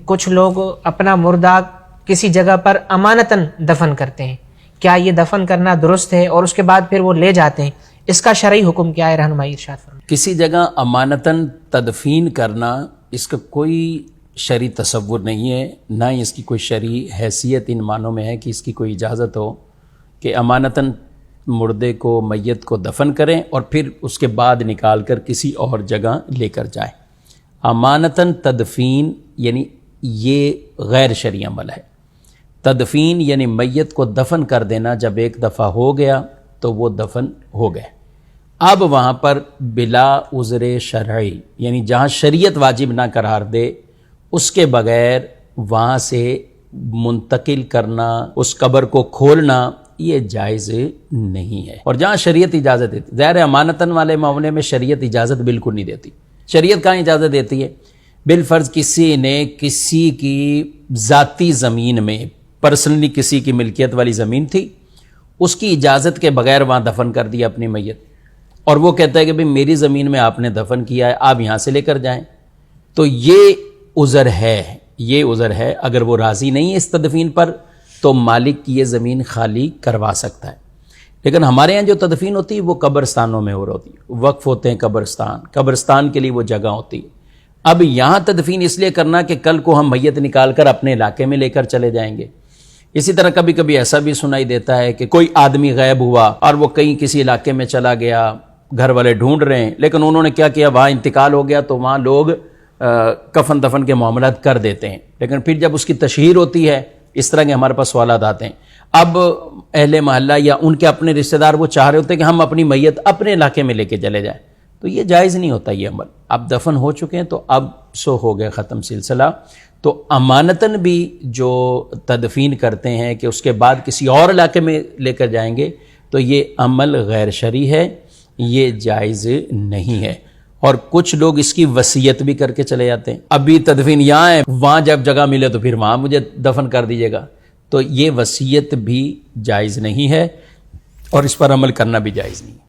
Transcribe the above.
کچھ لوگ اپنا مردہ کسی جگہ پر امانتاً دفن کرتے ہیں، کیا یہ دفن کرنا درست ہے؟ اور اس کے بعد پھر وہ لے جاتے ہیں، اس کا شرعی حکم کیا ہے؟ رہنمائی ارشاد فرمائیں۔ کسی جگہ امانتاً تدفین کرنا اس کا کوئی شرعی تصور نہیں ہے، نہ ہی اس کی کوئی شرعی حیثیت ان معنوں میں ہے کہ اس کی کوئی اجازت ہو کہ امانتاً مردے کو میت کو دفن کریں اور پھر اس کے بعد نکال کر کسی اور جگہ لے کر جائیں۔ امانتاً تدفین یعنی یہ غیر شرعی عمل ہے۔ تدفین یعنی میت کو دفن کر دینا جب ایک دفعہ ہو گیا تو وہ دفن ہو گئے، اب وہاں پر بلا عذر شرعی یعنی جہاں شریعت واجب نہ قرار دے اس کے بغیر وہاں سے منتقل کرنا، اس قبر کو کھولنا یہ جائز نہیں ہے۔ اور جہاں شریعت اجازت دیتی، ظاہر امانتاً والے معاملے میں شریعت اجازت بالکل نہیں دیتی۔ شریعت کہاں اجازت دیتی ہے؟ بالفرض کسی نے کسی کی ذاتی زمین میں پرسنلی کسی کی ملکیت والی زمین تھی، اس کی اجازت کے بغیر وہاں دفن کر دیا اپنی میت، اور وہ کہتا ہے کہ بھئی میری زمین میں آپ نے دفن کیا ہے، آپ یہاں سے لے کر جائیں، تو یہ عذر ہے، یہ عذر ہے۔ اگر وہ راضی نہیں ہے اس تدفین پر تو مالک کی یہ زمین خالی کروا سکتا ہے۔ لیکن ہمارے یہاں جو تدفین ہوتی ہے وہ قبرستانوں میں ہو رہی ہوتی ہے، وقف ہوتے ہیں قبرستان، قبرستان کے لیے وہ جگہ ہوتی ہے۔ اب یہاں تدفین اس لیے کرنا کہ کل کو ہم میت نکال کر اپنے علاقے میں لے کر چلے جائیں گے۔ اسی طرح کبھی کبھی ایسا بھی سنائی دیتا ہے کہ کوئی آدمی غائب ہوا اور وہ کہیں کسی علاقے میں چلا گیا، گھر والے ڈھونڈ رہے ہیں، لیکن انہوں نے کیا کیا، وہاں انتقال ہو گیا تو وہاں لوگ کفن دفن کے معاملات کر دیتے ہیں، لیکن پھر جب اس کی تشہیر ہوتی ہے اس طرح کے ہمارے پاس سوالات آتے ہیں۔ اب اہل محلہ یا ان کے اپنے رشتہ دار وہ چاہ رہے ہوتے ہیں کہ ہم اپنی میت اپنے علاقے میں لے کے چلے جائیں، تو یہ جائز نہیں ہوتا یہ عمل۔ اب دفن ہو چکے ہیں تو اب سو ہو گئے، ختم سلسلہ۔ تو امانتاً بھی جو تدفین کرتے ہیں کہ اس کے بعد کسی اور علاقے میں لے کر جائیں گے تو یہ عمل غیر شرعی ہے، یہ جائز نہیں ہے۔ اور کچھ لوگ اس کی وصیت بھی کر کے چلے جاتے ہیں، ابھی تدفین یہاں ہے، وہاں جب جگہ ملے تو پھر وہاں مجھے دفن کر دیجیے گا، تو یہ وصیت بھی جائز نہیں ہے اور اس پر عمل کرنا بھی جائز نہیں ہے۔